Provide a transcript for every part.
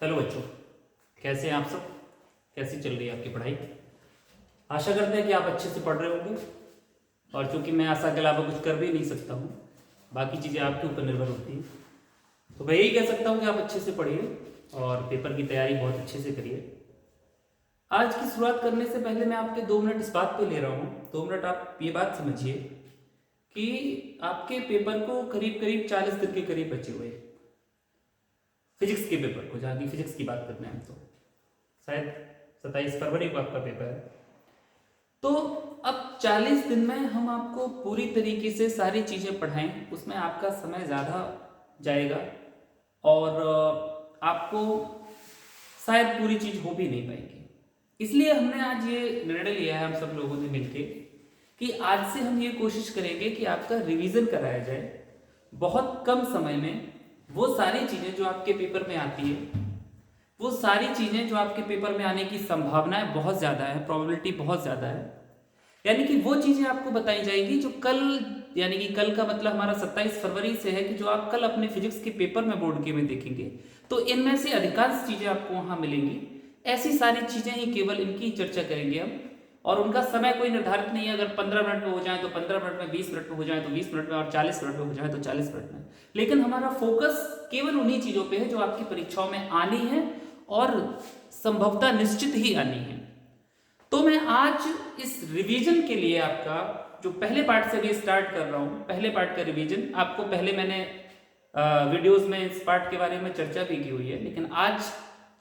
Hello बच्चों, कैसे हैं आप सब। कैसी चल रही है आपकी पढ़ाई। आशा करते हैं कि आप अच्छे से पढ़ रहे होंगे। और चूंकि मैं आशा के अलावा कुछ कर भी नहीं सकता हूँ, बाकी चीज़ें आपके ऊपर निर्भर होती हैं, तो मैं यही कह सकता हूँ कि आप अच्छे से पढ़िए और पेपर की तैयारी बहुत अच्छे से करिए। आज की शुरुआत करने से पहले मैं आपके 2 मिनट इस बात पे ले रहा हूँ। 2 मिनट आप ये बात समझिए कि आपके पेपर को करीब करीब 40 दिन के करीब बचे हुए हैं। फिजिक्स के पेपर को, जहाँ की फिजिक्स की बात करते हैं हम, तो शायद 27 फरवरी को आपका पेपर है। तो अब 40 दिन में हम आपको पूरी तरीके से सारी चीज़ें पढ़ाएं, उसमें आपका समय ज़्यादा जाएगा और आपको शायद पूरी चीज़ हो भी नहीं पाएगी। इसलिए हमने आज ये निर्णय लिया है हम सब लोगों ने मिलके कि आज से हम ये कोशिश करेंगे कि आपका रिवीजन कराया जाए बहुत कम समय में। वो सारी चीज़ें जो आपके पेपर में आती है, वो सारी चीज़ें जो आपके पेपर में आने की संभावनाएं बहुत ज़्यादा है, प्रोबेबिलिटी बहुत ज़्यादा है, यानी कि वो चीज़ें आपको बताई जाएगी जो कल, यानी कि कल का मतलब हमारा 27 फरवरी से है कि जो आप कल अपने फिजिक्स के पेपर में बोर्ड के में देखेंगे, तो इनमें से अधिकांश चीज़ें आपको वहाँ मिलेंगी। ऐसी सारी चीज़ें ही केवल इनकी चर्चा करेंगे हम। और उनका समय कोई निर्धारित नहीं है, अगर 15 मिनट में हो जाए तो 15 मिनट में, 20 मिनट में हो जाए तो 20 मिनट में, और 40 मिनट में हो जाए तो 40 मिनट में। लेकिन हमारा फोकस केवल उन्हीं चीज़ों पे है जो आपकी परीक्षाओं में आनी है और संभवतः निश्चित ही आनी है। तो मैं आज इस रिवीजन के लिए आपका जो पहले पार्ट से भी स्टार्ट कर रहा हूँ, पहले पार्ट का रिवीजन आपको पहले मैंने वीडियोस में इस पार्ट के बारे में चर्चा भी की हुई है, लेकिन आज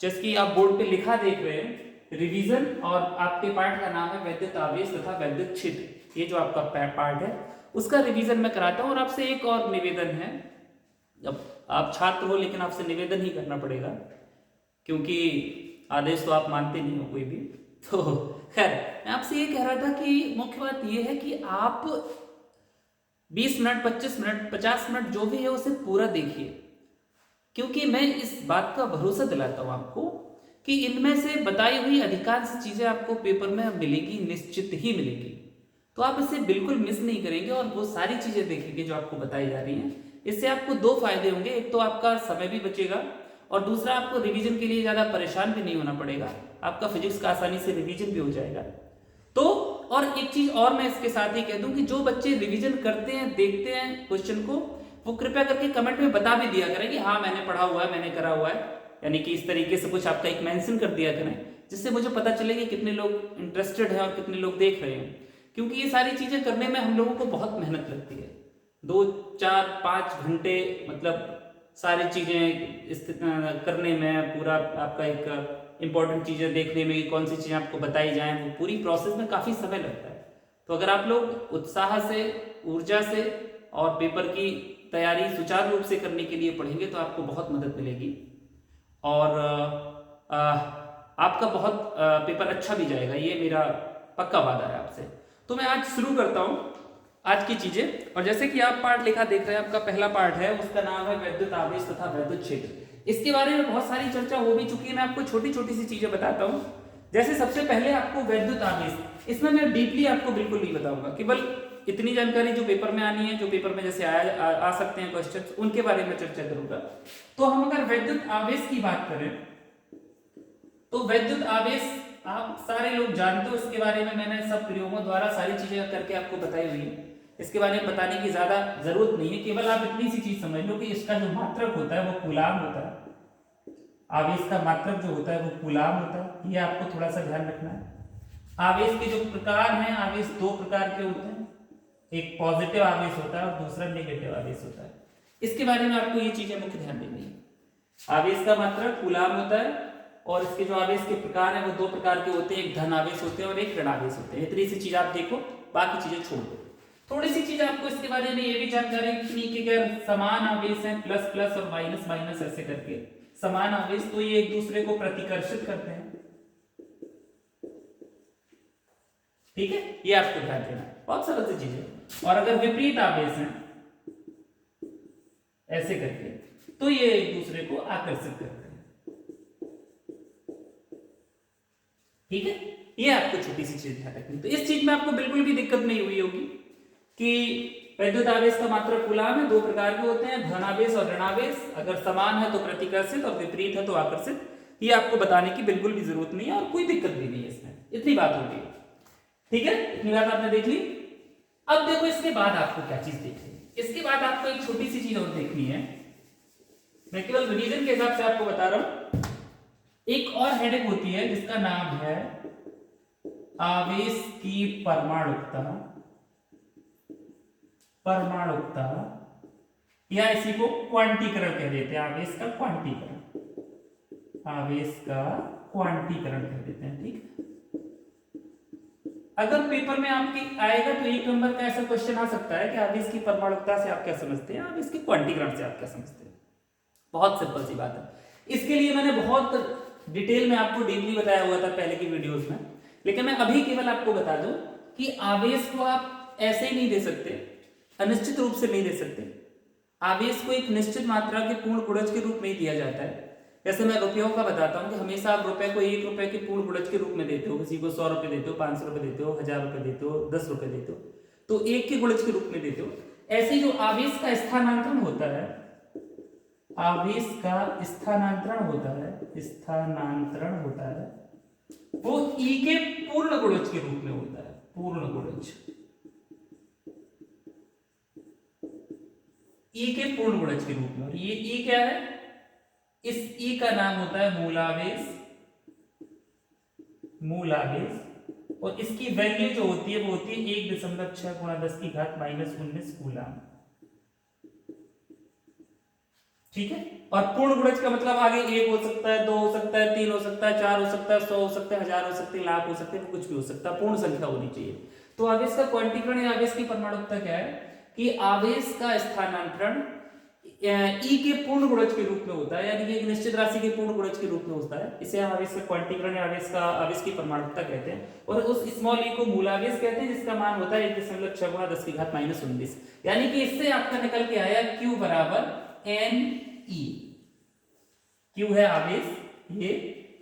जैसे कि आप बोर्ड पे लिखा देख रहे हैं रिवीजन, और आपके पार्ट का नाम है वैद्युत आवेश तथा वैद्युत क्षेत्र, ये जो आपका पार्ट है उसका रिवीजन मैं कराता हूँ। और आपसे एक और निवेदन है, अब आप छात्र हो लेकिन आपसे निवेदन ही करना पड़ेगा क्योंकि आदेश तो आप मानते नहीं हो कोई भी। तो खैर, मैं आपसे ये कह रहा था कि मुख्य बात ये है कि आप 20 मिनट, 25 मिनट, 50 मिनट जो भी है उसे पूरा देखिए, क्योंकि मैं इस बात का भरोसा दिलाता हूँ आपको कि इनमें से बताई हुई अधिकांश चीजें आपको पेपर में मिलेगी, निश्चित ही मिलेगी। तो आप इसे बिल्कुल मिस नहीं करेंगे और वो सारी चीजें देखेंगे जो आपको बताई जा रही हैं। इससे आपको 2 फायदे होंगे, एक तो आपका समय भी बचेगा और दूसरा आपको रिवीजन के लिए ज्यादा परेशान भी नहीं होना पड़ेगा। आपका फिजिक्स का आसानी से रिवीजन भी हो जाएगा। तो और एक चीज और मैं इसके साथ ही कह दूं कि जो बच्चे रिवीजन करते हैं, देखते हैं क्वेश्चन को, वो कृपया करके कमेंट में बता भी दिया करें कि हाँ मैंने पढ़ा हुआ है, मैंने करा हुआ है, यानी कि इस तरीके से कुछ आपका एक मेंशन कर दिया करें, जिससे मुझे पता चले कि कितने लोग इंटरेस्टेड हैं और कितने लोग देख रहे हैं। क्योंकि ये सारी चीजें करने में हम लोगों को बहुत मेहनत लगती है, 2, 4, 5 घंटे, मतलब सारी चीजें करने में, पूरा आपका एक इंपॉर्टेंट चीजें देखने में कि कौन सी चीजें आपको बताई जाएं, वो पूरी प्रोसेस में काफी समय लगता है। तो अगर आप लोग उत्साह से, ऊर्जा से और पेपर की तैयारी सुचारू रूप से करने के लिए पढ़ेंगे तो आपको बहुत मदद मिलेगी और आपका बहुत पेपर अच्छा भी जाएगा, ये मेरा पक्का वादा है आपसे। तो मैं आज शुरू करता हूँ आज की चीजें। और जैसे कि आप पार्ट लिखा देख रहे हैं, आपका पहला पार्ट है, उसका नाम है वैद्युत आवेश तथा वैद्युत क्षेत्र। इसके बारे में बहुत सारी चर्चा हो भी चुकी है, मैं आपको छोटी छोटी सी चीजें बताता हूँ। जैसे सबसे पहले आपको वैद्युत आवेश, इसमें मैं डीपली आपको बिल्कुल नहीं बताऊंगा, केवल इतनी जानकारी जो पेपर में आनी है, जो पेपर में जैसे आ सकते हैं क्वेश्चन, उनके बारे में चर्चा करूंगा। तो हम अगर वैद्युत आवेश की बात करें तो वैद्युत आवेश आप सारे लोग जानते हो, इसके बारे में मैंने सब प्रयोगों द्वारा सारी चीजें करके आपको बताई हुई है। इसके बारे में बताने की ज्यादा जरूरत नहीं है, केवल आप इतनी सी चीज समझ लो कि इसका जो मात्रक होता है वो कूलाम होता है। आवेश का मात्रक जो होता है वो कूलाम होता है, ये आपको थोड़ा सा ध्यान रखना है। आवेश के जो प्रकार हैं, आवेश 2 प्रकार के होते हैं, एक पॉजिटिव आवेश होता है और दूसरा नेगेटिव आवेश होता है। इसके बारे में आपको ये चीजें मुख्य ध्यान देनी है। आवेश का मात्रक कूलाम होता है और इसके जो आवेश के प्रकार हैं वो 2 प्रकार के होते हैं, एक धन आवेश होते हैं और एक ऋण आवेश होते हैं। इतनी सी चीज आप देखो, बाकी चीजें छोड़ दो। थोड़ी सी चीज आपको इसके बारे में ये भी जानकारी इतनी कि अगर समान आवेश हैं, प्लस प्लस और माइनस माइनस ऐसे करके समान आवेश, तो ये एक दूसरे को प्रतिकर्षित करते हैं। ठीक है, ये आपको ध्यान देना है, बहुत सरल सी चीज है। और अगर विपरीत आवेश हैं ऐसे करके, तो ये एक दूसरे को आकर्षित करते हैं। ठीक है, ये आपको छोटी सी चीज ध्यान रखनी। तो इस चीज में आपको बिल्कुल भी दिक्कत नहीं हुई होगी कि वैद्युत आवेश का मात्रक कूलाम है, दो प्रकार के होते हैं, धनावेश और ऋणावेश। अगर समान है तो प्रतिकर्षित और विपरीत है तो आकर्षित। ये आपको बताने की बिल्कुल भी जरूरत नहीं है और कोई दिक्कत भी नहीं है इसमें, इतनी बात होगी। ठीक है, इतनी बात आपने देख ली। अब देखो इसके बाद आपको क्या चीज देखनी है, इसके बाद आपको एक छोटी सी चीज और देखनी है, मैं केवल रिवीजन के हिसाब से आपको बता रहा हूं। एक और हेडिंग होती है जिसका नाम है आवेश की परमाणुकता, परमाणुकता या इसी को क्वांटीकरण कह देते हैं, आवेश का क्वांटीकरण, आवेश का क्वांटीकरण कह देते हैं। ठीक है, अगर पेपर में आपके आएगा तो 1 नंबर का ऐसा क्वेश्चन आ सकता है कि आवेश की परमाणुकता से आप क्या समझते हैं, आवेश के क्वांटीकरण से आप क्या समझते हैं। बहुत सिंपल सी बात है। इसके लिए मैंने बहुत डिटेल में आपको डीपली बताया हुआ था पहले की वीडियोस में, लेकिन मैं अभी केवल आपको बता दूं कि आवेश को आप ऐसे ही नहीं दे सकते, अनिश्चित रूप से नहीं दे सकते। आवेश को एक निश्चित मात्रा के पूर्ण गुणज के रूप में ही दिया जाता है। जैसे मैं रुपयों का बताता हूं कि हमेशा आप रुपए को 1 रुपए के पूर्ण गुणज के रूप में देते हो, किसी को 100 रुपए देते हो, 500 रुपए देते हो, 1000 रुपए देते हो, 10 रुपए देते हो, तो 1 के गुणज के रूप में देते हो। ऐसे जो आवेश का स्थानांतरण होता है, आवेश का स्थानांतरण होता है, स्थानांतरण होता है, वो ई के पूर्ण गुणज के रूप में होता है, पूर्ण गुणज, ई के पूर्ण गुणज के रूप में। और ये ई क्या है, इस ई का नाम होता है मूलावेश, मूलावेश। और इसकी वैल्यू जो होती है वो होती है 1.6 गुणा 10 की घात -19 कूलाम। ठीक है, और पूर्ण गुणज का मतलब आगे 1 हो सकता है, 2 हो सकता है, 3 हो सकता है, 4 हो सकता है, 100 हो सकता है, 1000 हो सकते हैं, लाख हो सकते हैं, कुछ भी हो सकता है, पूर्ण संख्या होनी चाहिए। तो आवेश का क्वांटीकरण या आवेश की परमाणुकता क्या है कि आवेश का स्थानांतरण ई के पूर्ण गुणज के रूप में होता है, यानी कि एक निश्चित राशि के पूर्ण गुणज के रूप में होता है। इसे हम आवेश का क्वांटीकरण या आवेश की परमाणुकता कहते हैं। और उस स्मॉल ई को मूलावेश कहते हैं, जिसका मान होता है 1.6 गुणा 10 की घात -19। यानी कि इससे आपका निकल के आया Q बराबर Ne। Q है आवेश, ये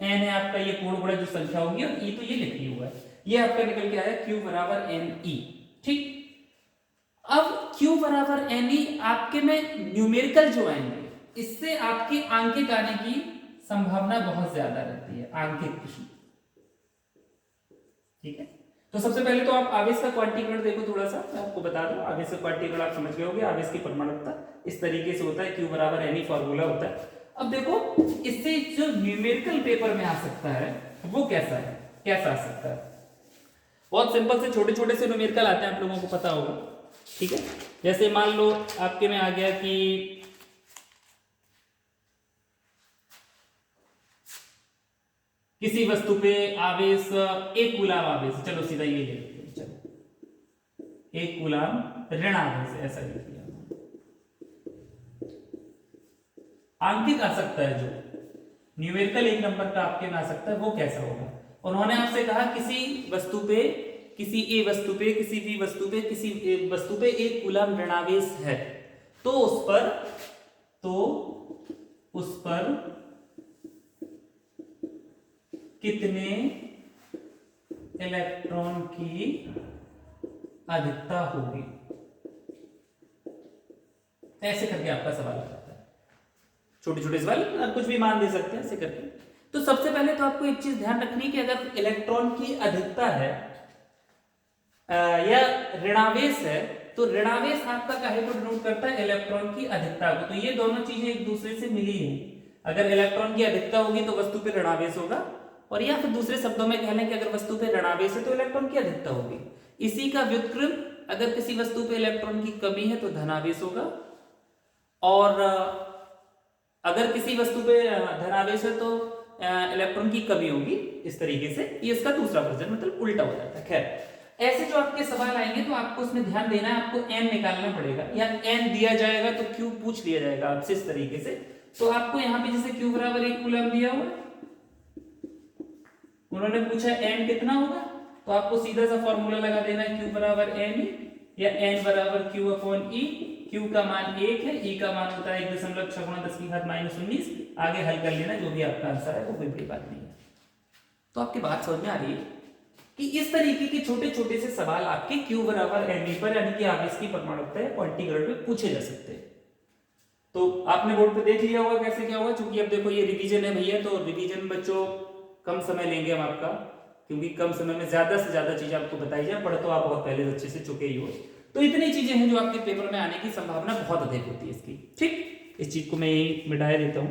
N है आपका ये पूर्ण गुणज जो संख्या होगी, और E तो ये लिखी हुआ है, ये आपका निकल के आया Q बराबर Ne। ठीक, अब Q बराबर Ne आपके में न्यूमेरिकल जो आएंगे, इससे आपके आंकिक आने की संभावना बहुत ज्यादा रहती है, आंकिक प्रश्न। ठीक है, तो सबसे पहले तो आप आवेश का क्वांटीकरण देखो, थोड़ा सा मैं आपको बता दूं। आवेश का क्वांटीकरण आप समझ गए होंगे, आवेश की परमाणुकता इस तरीके से होता है, Q बराबर Ne फॉर्मूला होता है। अब देखो इससे जो न्यूमेरिकल पेपर में आ सकता है वो कैसा है, कैसा आ सकता है। बहुत सिंपल से छोटे छोटे से न्यूमेरिकल आते हैं, आप लोगों को पता होगा। ठीक है, जैसे मान लो आपके में आ गया कि किसी वस्तु पे आवेश 1 कूलाम आवेश, चलो सीधा ये ले लेते हैं, चलो 1 कूलाम ऋण आवेश, ऐसा लिख दिया। आंकिक आ सकता है, जो न्यूमेरिकल 1 नंबर का आपके में आ सकता है, वो कैसा होगा। उन्होंने आपसे कहा किसी वस्तु पे, किसी ए वस्तु पे, किसी बी वस्तु पे, किसी वस्तु पे 1 कूलाम ऋणावेश है, तो उस पर कितने इलेक्ट्रॉन की अधिकता होगी, ऐसे करके आपका सवाल आता है। छोटे छोटे सवाल, आप कुछ भी मान दे सकते हैं ऐसे करके। तो सबसे पहले तो आपको एक चीज ध्यान रखनी है कि अगर इलेक्ट्रॉन की अधिकता है या ऋणावेश है, तो ऋणावेश आपका काहे को डिनोट करता है, इलेक्ट्रॉन की अधिकता को। तो ये दोनों चीजें एक दूसरे से मिली हैं। अगर इलेक्ट्रॉन की अधिकता होगी तो वस्तु पे ऋणावेश होगा, और या फिर दूसरे शब्दों में कह लें कि अगर वस्तु पे ऋणावेश है तो इलेक्ट्रॉन की अधिकता होगी। इसी का व्युत्क्रम, अगर किसी वस्तु पे इलेक्ट्रॉन की कमी है तो धनावेश होगा, और अगर किसी वस्तु पे धनावेश है तो इलेक्ट्रॉन की कमी होगी। इस तरीके से ये इसका दूसरा वर्जन, मतलब उल्टा हो जाता है। खैर, ऐसे जो आपके सवाल आएंगे तो आपको उसमें ध्यान देना है, आपको n निकालना पड़ेगा, या n दिया जाएगा तो q पूछ लिया जाएगा आपसे इस तरीके से। तो आपको यहाँ पे जैसे q बराबर 1 कूलम दिया हुआ, उन्होंने पूछा n कितना होगा, तो आपको सीधा सा फॉर्मूला लगा देना है, q बराबर n या n बराबर q अपॉन e। q का मान 1 है, e का मान होता है 1.6 गुणा 10 की घात -19। आगे हल कर लेना, जो भी आपका आंसर है वो कोई बड़ी बात नहीं है। तो आपकी बात समझ में आ रही है कि इस तरीके के छोटे छोटे से सवाल आपके क्यू बराबर एम पर यानी कि आवेश की परमाणुकता या क्वांटिग्रेड पे पूछे जा सकते हैं। तो आपने बोर्ड पे देख लिया होगा कैसे क्या होगा, क्योंकि अब देखो ये रिवीजन है भैया, तो रिवीजन बच्चों कम समय लेंगे हम आपका, क्योंकि कम समय में ज्यादा से ज्यादा चीजें आपको बताई जाए, पढ़ तो आप बहुत पहले अच्छे से चुके ही हो। तो इतनी चीजें हैं जो आपके पेपर में आने की संभावना बहुत अधिक होती है इसकी। ठीक, इस चीज को मैं यही मिटाए देता हूं,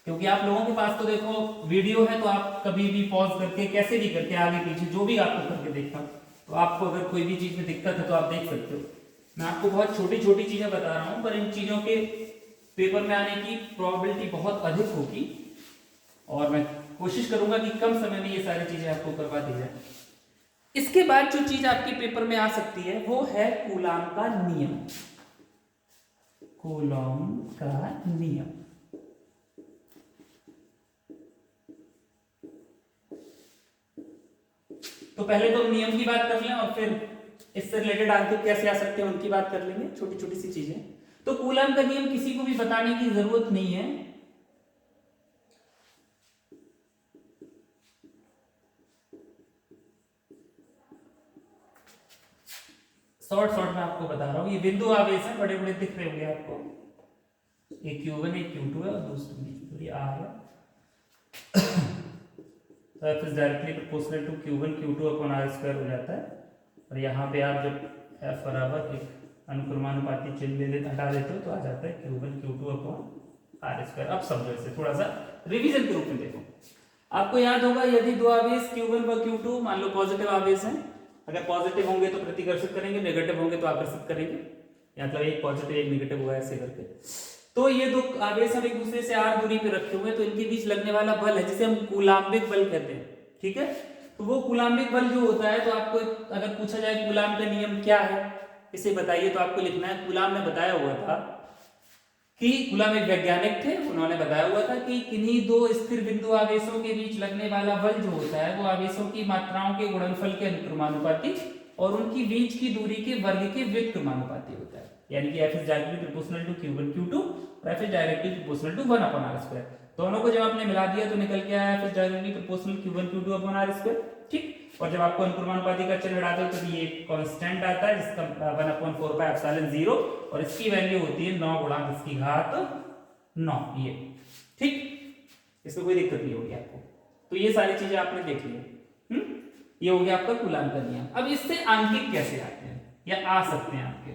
क्योंकि आप लोगों के पास तो देखो वीडियो है, तो आप कभी भी पॉज करके कैसे भी करके आगे पीछे जो भी आपको करके देखता हूं, तो आपको अगर कोई भी चीज में दिक्कत है तो आप देख सकते हो। मैं आपको बहुत छोटी छोटी चीजें बता रहा हूं, पर इन चीजों के पेपर में आने की प्रोबेबिलिटी बहुत अधिक होगी, और मैं कोशिश करूंगा कि कम समय में ये सारी चीजें आपको करवा दी जाए। इसके बाद जो चीज आपके पेपर में आ सकती है वो है कूलाम का नियम। कूलाम का नियम, तो पहले तो नियम की बात कर लें और फिर इससे रिलेटेड आगे कैसे आ सकते हैं उनकी बात कर लेंगे, छोटी छोटी सी चीजें। तो कूलाम का नियम किसी को भी बताने की जरूरत नहीं है, शॉर्ट शॉर्ट में आपको बता रहा हूं। ये बिंदु आवेश है, बड़े बड़े दिख रहे होंगे आपको, एक Q1 एक Q2 है और दूसरी बीच में R है। तो F is directly proportional to Q1 Q2 upon R square हो जाता है, और यहाँ पे आप जब F बराबर एक अनुक्रमानुपाती चिन्ह ले लेते हटा देते हो तो आ जाता है Q1 Q2 upon R square. अब समझो इसे थोड़ा सा रिवीजन के रूप में देखो। आपको याद होगा यदि दो आवेश Q1 व Q2 मान लो पॉजिटिव आवेश हैं, अगर पॉजिटिव होंगे तो प्रतिकर्षित करेंगे, नेगेटिव होंगे तो आकर्षित करेंगे, मतलब एक पॉजिटिव एक नेगेटिव हुआ ऐसे करके। तो ये दो आवेश हम एक दूसरे से r दूरी पे रखे हुए हैं, तो इनके बीच लगने वाला बल है जिसे हम कूलाम्बिक बल कहते हैं। ठीक है, तो वो कूलाम्बिक बल जो होता है, तो आपको अगर पूछा जाए कूलाम का नियम क्या है इसे बताइए, तो आपको लिखना है कूलाम ने बताया हुआ था कि कूलाम एक वैज्ञानिक थे, उन्होंने बताया हुआ था कि किन्हीं दो स्थिर बिंदु आवेशों के बीच लगने वाला बल जो होता है वो आवेशों की मात्राओं के गुणनफल के अनुक्रमानुपाती और उनकी बीच की दूरी के वर्ग के व्युत्क्रमानुपाती होता है, यानी कि F is directly proportional to Q1 Q2 और F is directly proportional to 1 upon R square. दोनों को जब आपने मिला दिया तो निकल के आया F is directly proportional Q1 Q2 upon R square. ठीक, और जब आपको अनुक्रमानुपाती का चिन्ह हटा दो तो ये कांस्टेंट आता है जिसका 1/4 पाई एप्सिलॉन 0 और इसकी वैल्यू होती है 9 गुणा 10 की घात 9 ये। ठीक, इसमें कोई दिक्कत नहीं होगी आपको। तो ये सारी चीजें आपने देख ली। ये हो गया आपका कूलाम का नियम। अब इससे आंकिक कैसे आते हैं या आ सकते हैं आपके,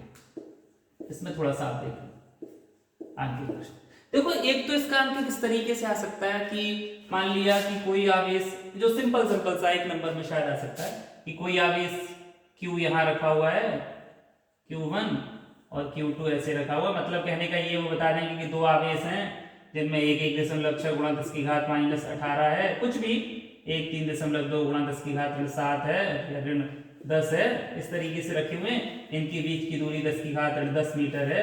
इसमें थोड़ा सा आप देखें आंकिक प्रश्न। देखो एक तो इसका अंक किस तरीके से आ सकता है कि मान लिया कि कोई आवेश जो सिंपल सिंपल सा एक नंबर में शायद आ सकता है कि कोई आवेश Q यहाँ रखा हुआ है Q1 और Q2 ऐसे रखा हुआ, मतलब कहने का ये वो बता देंगे कि दो आवेश हैं जिनमें एक 1.6 गुणा 10 की घात -18 है, कुछ भी 1 3.2 गुणा 10 की घात -7 है या ऋण 10 है, इस तरीके से रखे हुए, इनके बीच की दूरी 10 की घात 10 मीटर है,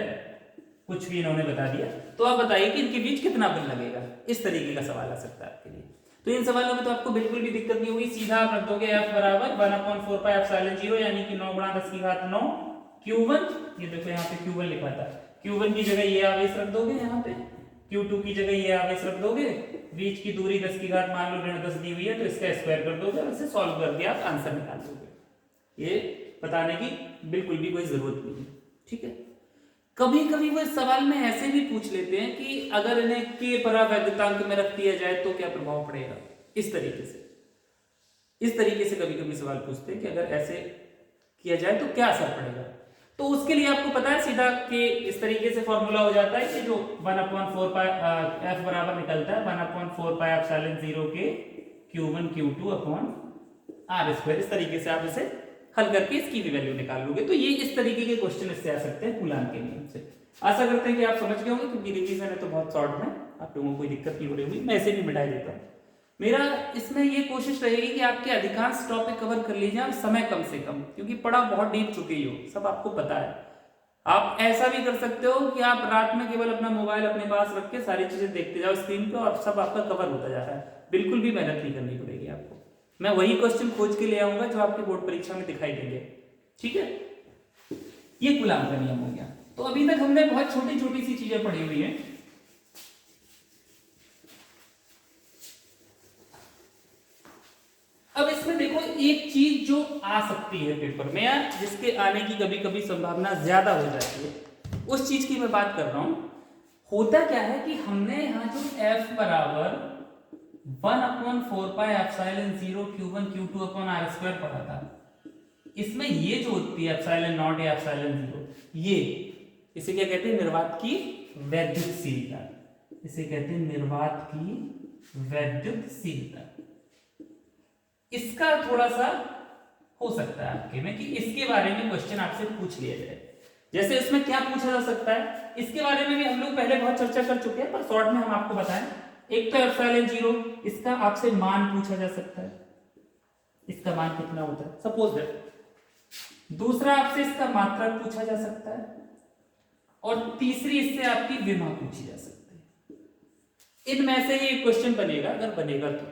कुछ भी इन्होंने बता दिया। तो आप बताइए कि इनके बीच कितना बल लगेगा, इस तरीके का सवाल आ सकता है आपके लिए। तो इन सवालों में तो आपको बिल्कुल भी दिक्कत नहीं होगी, सीधा आप रख दोगे F बराबर 1/4 पाई एप्सिलॉन 0 यानी कि 9 गुणा 10 की घात 9 Q1, ये देखो यहाँ पे Q1 लिखा था, Q1 की जगह ये आवेश रख दोगे, यहाँ पे Q2 की जगह ये आवेश रख दोगे, बीच की दूरी 10 की घात मान लो ऋण 10 दी हुई है तो इसका स्क्वायर कर दोगे और इसे सॉल्व कर दिया आप आंसर निकाल दोगे। ये बताने की बिल्कुल भी कोई जरूरत नहीं है। ठीक है, कभी कभी वो सवाल में ऐसे भी पूछ लेते हैं कि अगर इन्हें के परावैद्युतांक में रख दिया जाए तो क्या प्रभाव पड़ेगा, इस तरीके से कभी कभी सवाल पूछते हैं कि अगर ऐसे किया जाए तो क्या असर पड़ेगा। तो उसके लिए आपको पता है सीधा कि इस तरीके से फॉर्मूला हो जाता है कि जो 1/4 पाई F बराबर निकलता है 1/4 पाई एप्सिलॉन 0 के Q1 Q2 upon R square. इस तरीके से आप इसे हल करके इसकी भी वैल्यू निकाल लोगे। तो ये इस तरीके के क्वेश्चन इससे आ सकते हैं कूलाम के नियम से। आशा करते हैं कि आप समझ गए होंगे, क्योंकि रिवीजन है तो बहुत शॉर्ट में आप लोगों को कोई दिक्कत नहीं हो रही होगी। मैं इसे भी मिटा देता हूँ। मेरा इसमें ये कोशिश रहेगी कि आपके अधिकांश टॉपिक कवर कर लीजिए और समय कम से कम, क्योंकि पढ़ा बहुत डीप चुके ही हो, सब आपको पता है। आप ऐसा भी कर सकते हो कि आप रात में केवल अपना मोबाइल अपने पास रख के सारी चीजें देखते जाओ स्क्रीन पे और सब आपका कवर होता जा रहा है। बिल्कुल भी मेहनत नहीं करनी पड़ेगी आपको। मैं वही क्वेश्चन खोज के ले आऊंगा जो आपके बोर्ड परीक्षा में दिखाई देंगे। ठीक है, ये कूलाम का नियम हो गया। तो अभी तक हमने बहुत छोटी छोटी सी चीजें पढ़ी हुई हैं। एक चीज जो आ सकती है पेपर में या जिसके आने की कभी कभी संभावना ज्यादा हो जाती है, उस चीज की मैं बात कर रहा हूं। होता क्या है कि हमने यहाँ जो f बराबर 1/4πε0 Q1 Q2 upon R square पढ़ा था, इसमें ये जो होती है एप्सिलॉन नॉट या एप्सिलॉन 0, ये इसे क्या कहते हैं, निर्वात की वैद्युतशीलता। इसे कहते हैं निर्वात की वैद्युतशीलता। इसका थोड़ा सा हो सकता है आपके में कि इसके बारे में क्वेश्चन आपसे पूछ लिया जाए। जैसे इसमें क्या पूछा जा सकता है, इसके बारे में भी हम लोग पहले बहुत चर्चा कर चुके हैं, पर शॉर्ट में हम आपको बताएं। एक तो एप्सिलॉन 0, इसका आपसे मान पूछा जा सकता है, इसका मान कितना होता है सपोज दैट। दूसरा आपसे इसका मात्रक पूछा जा सकता है, और तीसरी इससे आपकी विमा पूछी जा सकती है। इनमें से ही एक क्वेश्चन बनेगा, अगर बनेगा तो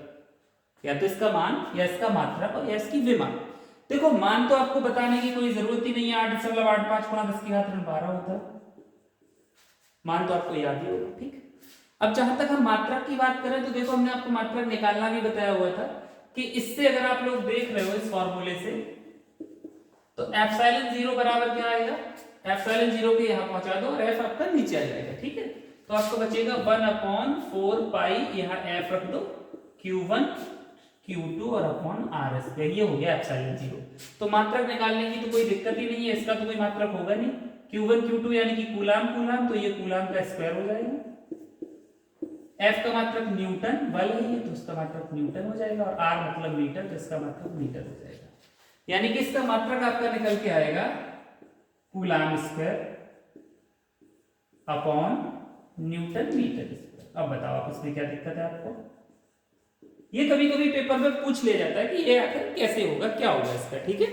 या तो इसका मान या इसका मात्रक और या इसकी विमा। देखो मान तो आपको बताने की कोई जरूरत ही नहीं है, 8.85 गुणा 10⁻12 होता है, मान तो आपको याद ही होगा। ठीक, अब जहां तक हम मात्रक की बात करें तो देखो हमने आपको मात्रक निकालना भी बताया हुआ था कि इससे अगर आप लोग देख रहे हो इस फॉर्मूले से, तो एप्सिलॉन 0 बराबर क्या आएगा, एप्सिलॉन 0 को यहां पहुंचा दो और एफ आपका नीचे आ जाएगा। ठीक है, तो आपको बचेगा 1/4π, यहां एफ रख दो, Q1 Q2 और अपॉन R स्क्वायर, ये हो गया एप्सिलॉन 0। तो मात्रक निकालने की तो कोई दिक्कत ही नहीं है, इसका तो कोई मात्रक होगा नहीं। Q1 Q2 यानी कि कूलाम, तो ये कूलाम का स्क्वायर हो जाएगा। F का मात्रक न्यूटन, बल है ये, तो इसका मात्रक न्यूटन हो जाएगा, और R मतलब मीटर, तो इसका मात्रक मीटर हो जाएगा। यानी कि इसका मात्रक आपका निकल के आएगा coulomb square upon newton metre square. अब बताओ आप इसमें क्या दिक्कत है आपको? ये कभी कभी पेपर में पूछ लिया जाता है कि ये आखिर कैसे होगा, क्या होगा इसका। ठीक है,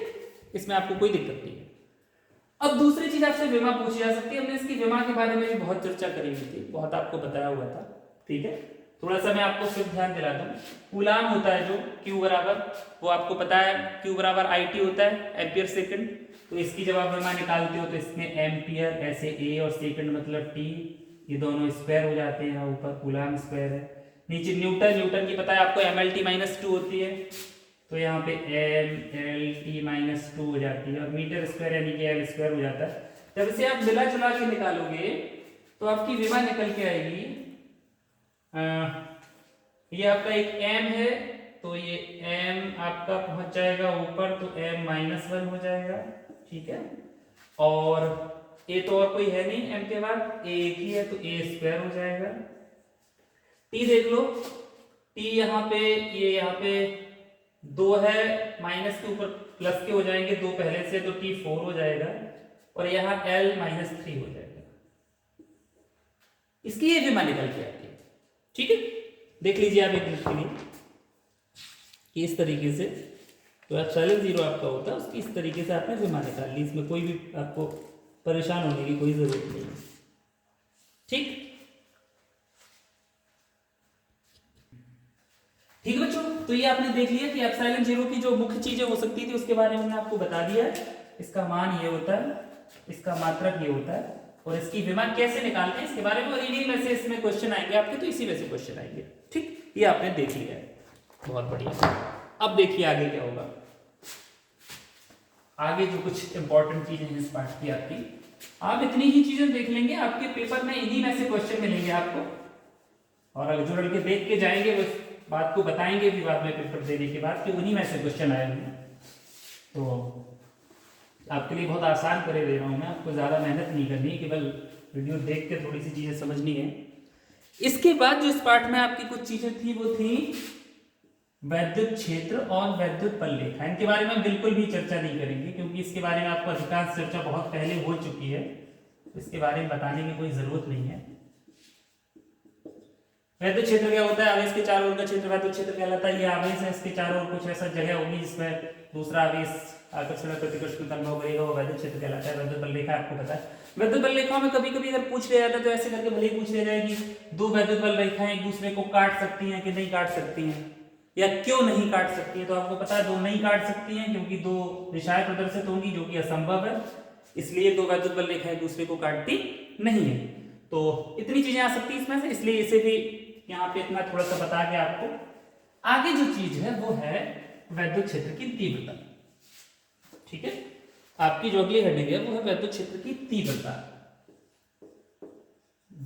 इसमें आपको कोई दिक्कत नहीं है। अब दूसरी चीज आपसे विमा पूछी जा सकती है। हमने इसकी विमा के बारे में भी बहुत चर्चा करी हुई थी, बहुत आपको बताया हुआ था। ठीक है, थोड़ा सा मैं आपको सिर्फ ध्यान दिला दूं। कूलाम होता है जो Q बराबर, वो आपको पता है Q बराबर IT होता है, एम्पियर सेकंड। तो इसकी जब आप विमा निकालते हो तो इसमें एम्पियर, ऐसे A और सेकंड मतलब T, ये दोनों स्क्वायर हो जाते हैं, ऊपर कूलाम स्क्वायर है, नीचे न्यूटन की पता है आपको MLT-2 होती है, तो यहाँ पे MLT-2 हो जाती है, और मीटर स्क्वायर यानी कि L स्क्वायर हो जाता है। जब इसे आप मिला जुला के निकालोगे तो आपकी विमा निकल के आएगी, ये आपका एक m है, तो ये m आपका पहुंच जाएगा ऊपर, तो m-1 हो जाएगा। ठीक है, और a तो और कोई है नहीं, m के बाद a एक ही है, तो a स्क्वायर हो जाएगा। t देख लो, t यहाँ पे, ये यहाँ पे 2 है, माइनस के ऊपर प्लस के हो जाएंगे, 2 पहले से, तो t 4 हो जाएगा, और यहाँ l-3 हो जाएगा। इसकी ये विमा निकल के आती है। ठीक है, देख लीजिए आप एक मिनट के लिए कि इस तरीके से तो एप्सिलॉन 0 आपका होता है, उसकी इस तरीके से आपने विमा निकाल ली। इसमें कोई भी आपको परेशान होने की कोई जरूरत नहीं है। ठीक ठीक बच्चों, तो ये आपने देख लिया कि एप्सिलॉन 0 की जो मुख्य चीजें हो सकती थी उसके बारे में मैंने आपको बता दिया है। इसका मान ये होता है, इसका मात्रक ये होता है, और इसकी विमा कैसे निकालते हैं इसके बारे में, और इन्हीं में से इसमें क्वेश्चन आएंगे आपके, तो इसी में से क्वेश्चन आएंगे। ठीक, ये आपने देख लिया है, बहुत बढ़िया। अब देखिए आगे क्या होगा। आगे जो कुछ इंपॉर्टेंट चीजें हैं इस पार्ट की आपकी, आप इतनी ही चीजें देख लेंगे, आपके पेपर में इन्हीं में से क्वेश्चन मिलेंगे आपको, और अगर जो लड़के देख के जाएंगे वो बात को बताएंगे भी बाद में पेपर देने के बाद कि उन्हीं में से क्वेश्चन आए होंगे। तो आपके लिए बहुत आसान करे दे रहा हूं मैं, आपको ज्यादा मेहनत नहीं करनी है, केवल वीडियो देख के थोड़ी सी चीजें समझनी है। इसके बाद जो इस पार्ट में आपकी कुछ चीजें थी वो थी वैद्युत क्षेत्र और वैद्युत बलरेखा। इनके बारे में बिल्कुल भी चर्चा नहीं करेंगे, क्योंकि इसके बारे में आपको अधिकांश चर्चा बहुत पहले हो चुकी है, इसके बारे में बताने की कोई जरूरत नहीं है। वैद्युत क्षेत्र क्या होता है? आवेश के चारों ओर का क्षेत्र वैद्युत क्षेत्र कहलाता है। ये आवेश है, इसके चारों ओर कुछ ऐसा जगह होगी जिसमें दूसरा आवेश आकर्षण प्रतिकर्ष का अनुभव करेगा, वो वैद्युत क्षेत्र कहलाता है। वैद्युत बलरेखा आपको पता है। वैद्युत बलरेखाओं में कभी कभी अगर पूछ लिया जाता है तो ऐसे करके भले ही पूछ लिया जाए कि दो वैद्युत बलरेखाएं एक दूसरे को काट सकती हैं कि नहीं काट सकती हैं, या क्यों नहीं काट सकती है। तो आपको पता है दो नहीं काट सकती हैं क्योंकि दो दिशाएं प्रदर्शित होंगी, जो कि असंभव है, इसलिए दो वैद्युत बलरेखाएं एक दूसरे को काटती नहीं है। तो इतनी चीजें आ सकती है इसमें से, इसलिए इसे भी यहाँ पे इतना थोड़ा सा बता के आपको आगे जो चीज है वो है वैद्युत क्षेत्र की तीव्रता। ठीक है, आपकी जो अगली हेडिंग है वो है वैद्युत क्षेत्र की तीव्रता।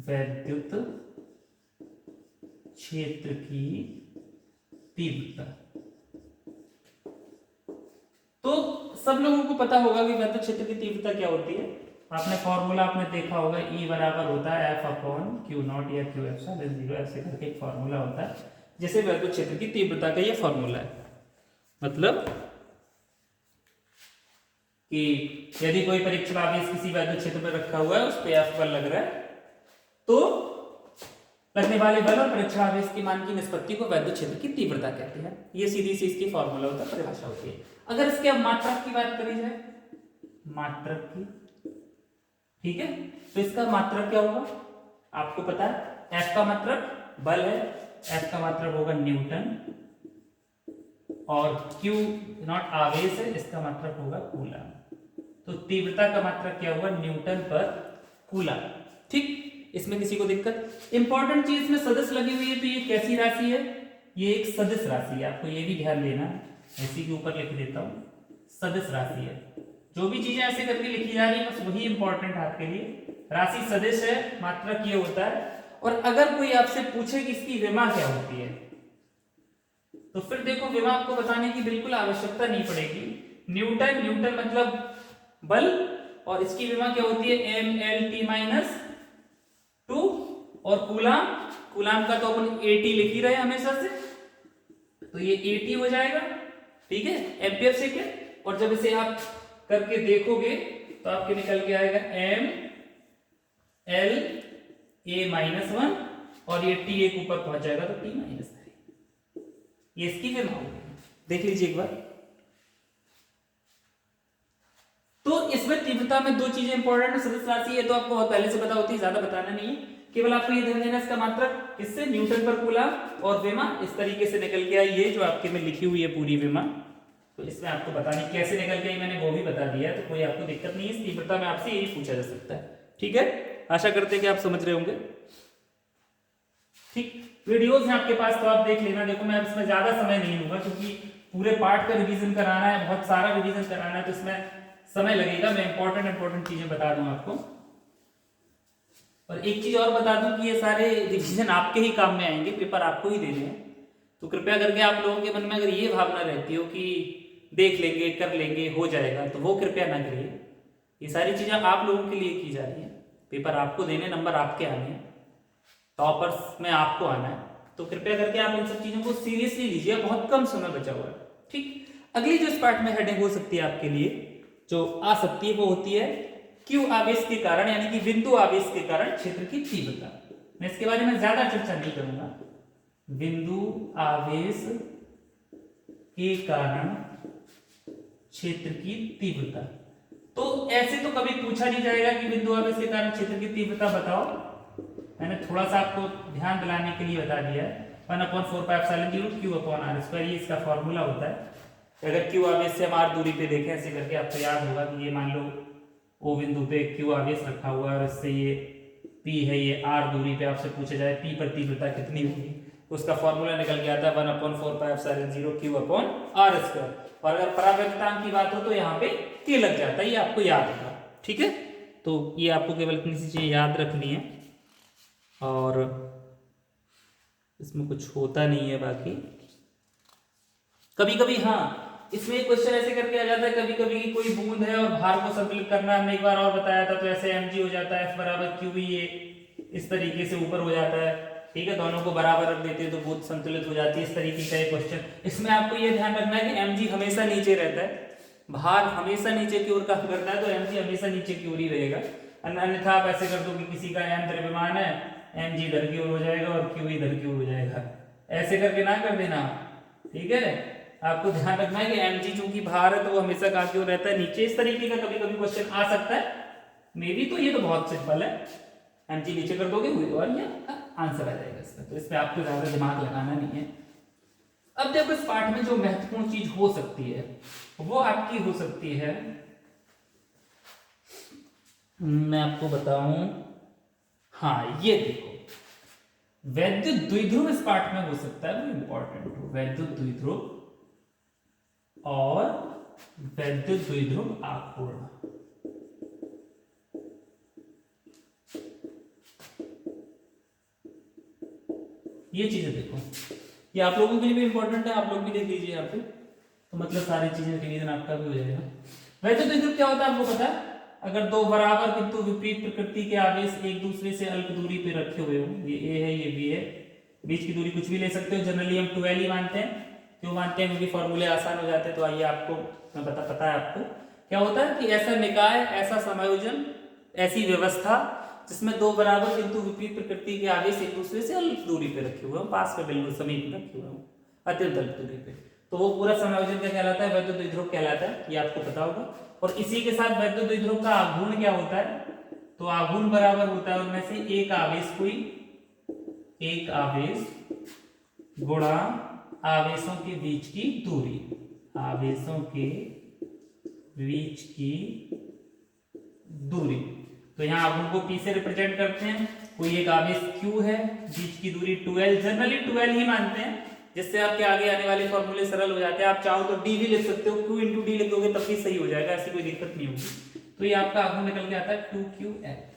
वैद्युत क्षेत्र की तीव्रता। तो सब लोगों को पता होगा कि वैद्युत क्षेत्र की तीव्रता क्या होती है। आपने फॉर्मूला आपने देखा होगा, E बराबर होता है F अपॉन क्यू नॉट या क्यू एप्सिलॉन जीरो, ऐसे करके एक फॉर्मूला होता है। जैसे वैद्युत क्षेत्र की तीव्रता का ये फॉर्मूला है। मतलब कि यदि कोई परीक्षण आवेश किसी वैद्युत क्षेत्र में रखा हुआ है, उस पर F बल लग रहा है, तो लगने वाले बल और परीक्षण आवेश के मान की निष्पत्ति को वैद्युत क्षेत्र की तीव्रता कहते हैं। ये सीधी सी इसकी फॉर्मूला होता है, परिभाषा होती है। अगर इसके अब मात्रक की बात करी जाए, मात्रक की, ठीक है, तो इसका मात्रक क्या होगा आपको पता है। F का मात्रक बल है, F का मात्रक होगा न्यूटन, और Q नॉट आवेश है, इसका मात्रक होगा कूलम। तो तीव्रता का मात्रक क्या होगा, न्यूटन पर कूलम। ठीक, इसमें किसी को दिक्कत। इंपॉर्टेंट चीज में सदिश लगी हुई है, तो ये कैसी राशि है, ये एक सदिश राशि है, आपको ये भी ध्यान देना। इसी के ऊपर लिख देता हूं, सदिश राशि है। जो भी चीजें ऐसे करके लिखी जा रही है बस वही इंपॉर्टेंट है आपके लिए। राशि सदिश है, मात्रक ये होता है। और अगर कोई आपसे पूछे कि इसकी विमा क्या होती है, तो फिर देखो विमा आपको बताने की बिल्कुल आवश्यकता नहीं पड़ेगी। न्यूटन, न्यूटन मतलब बल, और इसकी विमा क्या होती है, mLT माइनस 2, और कूलाम, कूलाम का तो अपन AT लिख ही रहे हमेशा से, तो ये AT हो जाएगा। ठीक है, एम्पियर सेकेंड। और जब इसे आप करके देखोगे तो आपके निकल के आएगा mLA माइनस 1, और ये T एक ऊपर पहुंच जाएगा तो T माइनस 3। ये इसकी विमा होगी, देख लीजिए एक बार। तो इसमें तीव्रता में दो चीजें इंपॉर्टेंट है। सदिश राशि है तो आपको बहुत पहले से पता होती है, ज्यादा बताना नहीं है, केवल आपको ये ध्यान देना इसका मात्रक किससे, न्यूटन पर कूलम, और विमा इस तरीके से निकल के आई, ये जो आपके में लिखी हुई है पूरी विमा। तो इसमें आपको बताने कैसे निकल के आई मैंने वो भी बता दिया है, तो कोई आपको दिक्कत नहीं है। इस तीव्रता में आपसे यही पूछा जा सकता है। ठीक है, आशा करते हैं कि आप समझ रहे होंगे। ठीक, वीडियोस हैं आपके पास तो आप देख लेना। देखो मैं इसमें ज्यादा समय नहीं लूंगा क्योंकि पूरे पार्ट का रिवीजन कराना है, बहुत सारा रिवीजन कराना है, तो इसमें समय लगेगा। मैं इंपॉर्टेंट चीजें बता दूं आपको। और एक चीज और बता दूं कि ये सारे रिवीजन आपके ही काम में आएंगे, पेपर आपको ही देने हैं। तो कृपया करके आप लोगों के मन में अगर ये भावना रहती हो कि देख लेंगे, कर लेंगे, हो जाएगा, तो वो कृपया ना करिए। ये सारी चीजें आप लोगों के लिए की जा रही है, पेपर आपको देने, नंबर आपके आने हैं, टॉपर्स में आपको आना है। तो कृपया करके आप इन सब चीजों को सीरियसली लीजिए, बहुत कम समय बचा हुआ है। ठीक, अगली जो इस पार्ट में हेडिंग हो सकती है आपके लिए, जो आ सकती है, वो होती है क्यू आवेश के कारण, यानी कि बिंदु आवेश के कारण क्षेत्र की तीव्रता। मैं इसके बारे में ज्यादा चर्चा नहीं करूंगा। बिंदु आवेश के कारण क्षेत्र की तीव्रता। तो ऐसे तो कभी पूछा नहीं जाएगा कि बिंदु आवेश के कारण क्षेत्र की तीव्रता बताओ। मैंने थोड़ा सा आपको ध्यान दिलाने के लिए बता दिया है। 1/4πε0 Q/r², ये इसका फॉर्मूला होता है। अगर Q आवेश से हम R दूरी पे देखें, ऐसे करके आपको याद होगा कि ये मान लो O बिंदु पे Q आवेश रखा हुआ है, और इससे ये P है, ये R दूरी पे आपसे पूछा जाए P पर तीव्रता कितनी होगी, उसका फॉर्मूला निकल के आता है 1/4πε0 Q/r²। और अगर परावैक्यतांक की बात हो तो यहाँ पे K लग जाता है, ये आपको याद होगा। ठीक है, तो ये आपको केवल इतनी सी चीजें याद रखनी है, और इसमें कुछ होता नहीं है बाकी। कभी कभी हाँ, इसमें एक क्वेश्चन ऐसे करके आ जाता है कभी कभी कि कोई बूंद है और भार को संतुलित करना, हमने एक बार और बताया था, तो ऐसे mg हो जाता है, F बराबर q, ये इस तरीके से ऊपर हो जाता है। ठीक है, दोनों को बराबर रख देते हैं तो बूंद संतुलित हो जाती है, इस तरीके का एक क्वेश्चन। इसमें आपको ये ध्यान रखना है कि mg हमेशा नीचे रहता है, भार हमेशा नीचे की ओर काम करता है, तो mg हमेशा नीचे की ओर ही रहेगा। अन्यथा आप ऐसे कर दो कि किसी का m द्रव्यमान है, mg इधर की ओर हो जाएगा और q इधर की ओर हो जाएगा, ऐसे करके ना कर देना। ठीक है, आपको ध्यान रखना है कि mg चूंकि भार है तो वो हमेशा कहाँ की ओर रहता है, नीचे। इस तरीके का कभी कभी क्वेश्चन आ सकता है, मे बी। तो ये तो बहुत सिंपल है, mg नीचे कर दोगे और ये आंसर आ जाएगा इसमें, तो इसमें आपको ज्यादा दिमाग लगाना नहीं है। अब देखो इस पाठ में जो महत्वपूर्ण चीज हो सकती है वो आपकी हो सकती है, मैं आपको बताऊं, हाँ ये देखो, वैद्युत द्विध्रुव इस पाठ में हो सकता है, वो इंपॉर्टेंट हो। वैद्युत द्विध्रुव और वैद्युत द्विध्रुव आघूर्ण। ये चीजें देखो, ये आप लोगों के लिए भी इंपॉर्टेंट है, आप लोग भी देख लीजिए यहाँ पे, तो मतलब सारी चीजें रिवीजन आपका भी हो जाएगा। वैद्युत द्विध्रुव क्या होता है आपको पता है? अगर दो बराबर किंतु विपरीत प्रकृति के आवेश एक दूसरे से अल्प दूरी पे रखे हुए हो, ये ए है ये बी है, बीच की दूरी कुछ भी ले सकते हो, जनरली हम 12 ही मानते हैं। क्यों मानते हैं? क्योंकि फॉर्मूले आसान हो जाते हैं। तो आइए आपको मैं पता है आपको क्या होता है कि ऐसा निकाय, ऐसा समायोजन, ऐसी व्यवस्था जिसमें दो बराबर किंतु विपरीत प्रकृति के आवेश एक दूसरे से अल्प दूरी पे रखे हुए हो, पास में बिल्कुल समीप रखे हुए हो, अत्यंत अल्प दूरी पे, तो वो पूरा समायोजन क्या कहलाता है? वैद्युत द्विध्रुव कहलाता है। ये आपको पता होगा। और इसी के साथ वैद्युत द्विध्रुव का आघूर्ण क्या होता है? तो आघूर्ण बराबर होता है उनमें से एक आवेश एक आवेश गुणा आवेशों के बीच की दूरी, आवेशों के बीच की दूरी। तो यहाँ आघूर्ण को P से रिप्रेजेंट करते हैं। कोई एक आवेश Q है, बीच की दूरी 12, जनरली 12 ही मानते हैं, जिससे आपके आगे आने वाले फॉर्मूले सरल हो जाते हैं। आप चाहो तो D भी लिख सकते हो, Q इंटू डी लिखोगे तब भी सही हो जाएगा, ऐसी कोई दिक्कत नहीं होगी। तो ये आपका आघूर्ण निकल के आता है 2QL।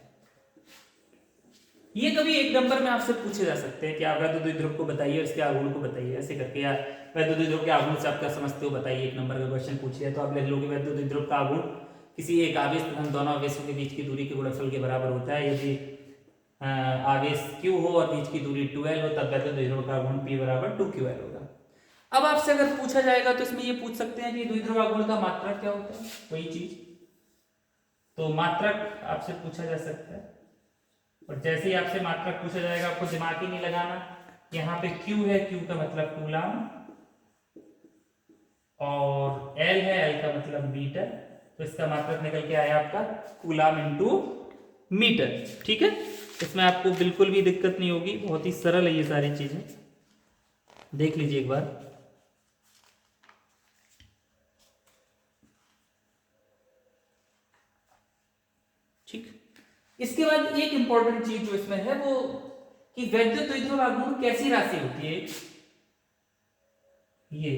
ये कभी एक नंबर में आपसे पूछे जा सकते हैं कि आप वैद्युत द्विध्रुव को बताइए, इसके आघूर्ण को बताइए, ऐसे करके, या वैद्युत द्विध्रुव के आघूर्ण से आप क्या समझते हो बताइए, एक नंबर का क्वेश्चन पूछिए तो आप लिख लोगे वैद्युत द्विध्रुव का आघूर्ण किसी एक आवेश तथा दोनों आवेशों के बीच की दूरी के गुणनफल के बराबर होता है। यदि आवेश Q हो और बीच की दूरी 12 हो तब वैद्युत द्विध्रुव का आघूर्ण P बराबर 2QL होगा। अब आपसे अगर पूछा जाएगा तो इसमें ये पूछ सकते हैं कि द्विध्रुव आघूर्ण का मात्रक क्या होता है, वही चीज, तो मात्रक आपसे पूछा जा सकता है। और जैसे ही आपसे मात्रक पूछा जाएगा आपको दिमाग ही नहीं लगाना, यहाँ पे Q है, Q का मतलब कूलाम, और L है, L का मतलब मीटर, तो इसका मात्रक निकल के आया आपका कूलाम इंटू मीटर। ठीक है, इसमें आपको बिल्कुल भी दिक्कत नहीं होगी, बहुत ही सरल है ये सारी चीजें, देख लीजिए एक बार। ठीक, इसके बाद एक इंपॉर्टेंट चीज जो इसमें है वो कि वैद्युत द्विध्रुव आघूर्ण कैसी राशि होती है, ये,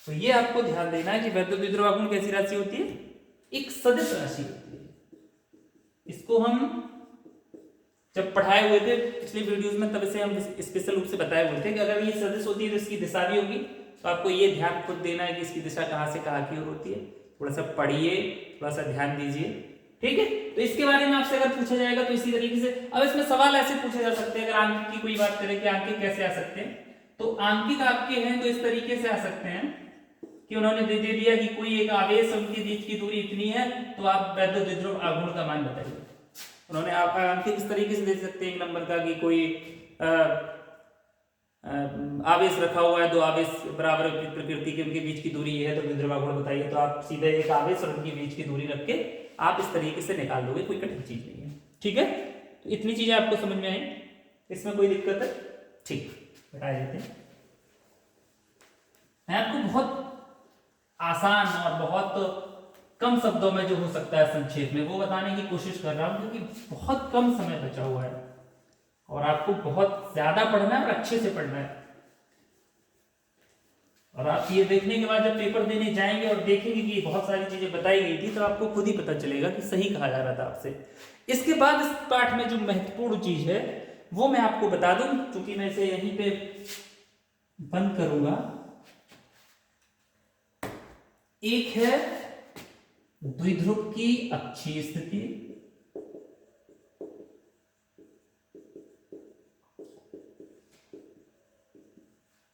तो ये आपको ध्यान देना है कि वैद्युत द्विध्रुव आघूर्ण कैसी राशि होती है, एक सदिश राशि होती है। इसको हम जब पढ़ाए हुए थे पिछली वीडियोस में तब इसे हम स्पेशल रूप से बताए हुए थे कि अगर ये सदिश होती है तो इसकी दिशा भी होगी, तो आपको ये ध्यान खुद देना है कि इसकी दिशा कहां से कहां की ओर होती है। थोड़ा सा पढ़िए, थोड़ा सा ध्यान दीजिए, ठीक है। तो इसके बारे में आपसे अगर पूछा जाएगा तो इसी तरीके से, अब इसमें सवाल ऐसे पूछे जा सकते हैं, अगर आंकिक की कोई बात करें कि आंकिक कैसे आ सकते हैं, तो आंकिक आपके हैं तो इस तरीके से आ सकते हैं कि उन्होंने दे दिया कि कोई एक आवेश उनके बीच की दूरी इतनी है, तो आप वैद्युत द्विध्रुव आघूर्ण का मान बताइए। उन्होंने आप आंकिक इस तरीके से दे सकते हैं एक नंबर का कि कोई आवेश रखा हुआ है, दो आवेश बराबर प्रकृति के, उनके बीच की दूरी ये है, तो द्विध्रुव आघूर्ण बताइए। तो आप सीधे एक आवेश और उनके बीच की दूरी रख के आप इस तरीके से निकाल दोगे, कोई कठिन चीज नहीं है, ठीक है। तो इतनी चीजें आपको समझ में आई, इसमें कोई दिक्कत है? ठीक, बता देते हैं। मैं आपको बहुत आसान और बहुत कम शब्दों में जो हो सकता है संक्षेप में वो बताने की कोशिश कर रहा हूं, क्योंकि बहुत कम समय बचा हुआ है और आपको बहुत ज्यादा पढ़ना है और अच्छे से पढ़ना है। और आप ये देखने के बाद जब पेपर देने जाएंगे और देखेंगे कि बहुत सारी चीजें बताई गई थी, तो आपको खुद ही पता चलेगा कि सही कहा जा रहा था आपसे। इसके बाद इस पाठ में जो महत्वपूर्ण चीज है वो मैं आपको बता दूं, क्योंकि मैं इसे यहीं पे बंद करूंगा। एक है द्विध्रुव की अक्षीय स्थिति,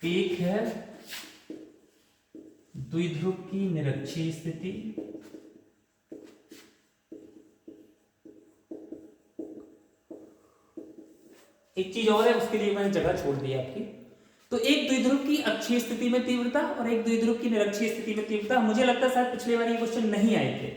एक है द्विध्रुव की निरक्षीय स्थिति, एक चीज और है उसके लिए मैंने जगह छोड़ दी आपकी। तो एक द्विध्रुव की अक्षीय स्थिति में तीव्रता और एक द्विध्रुव की निरक्षीय स्थिति में तीव्रता। मुझे लगता है शायद पिछले बार ये क्वेश्चन नहीं आए थे,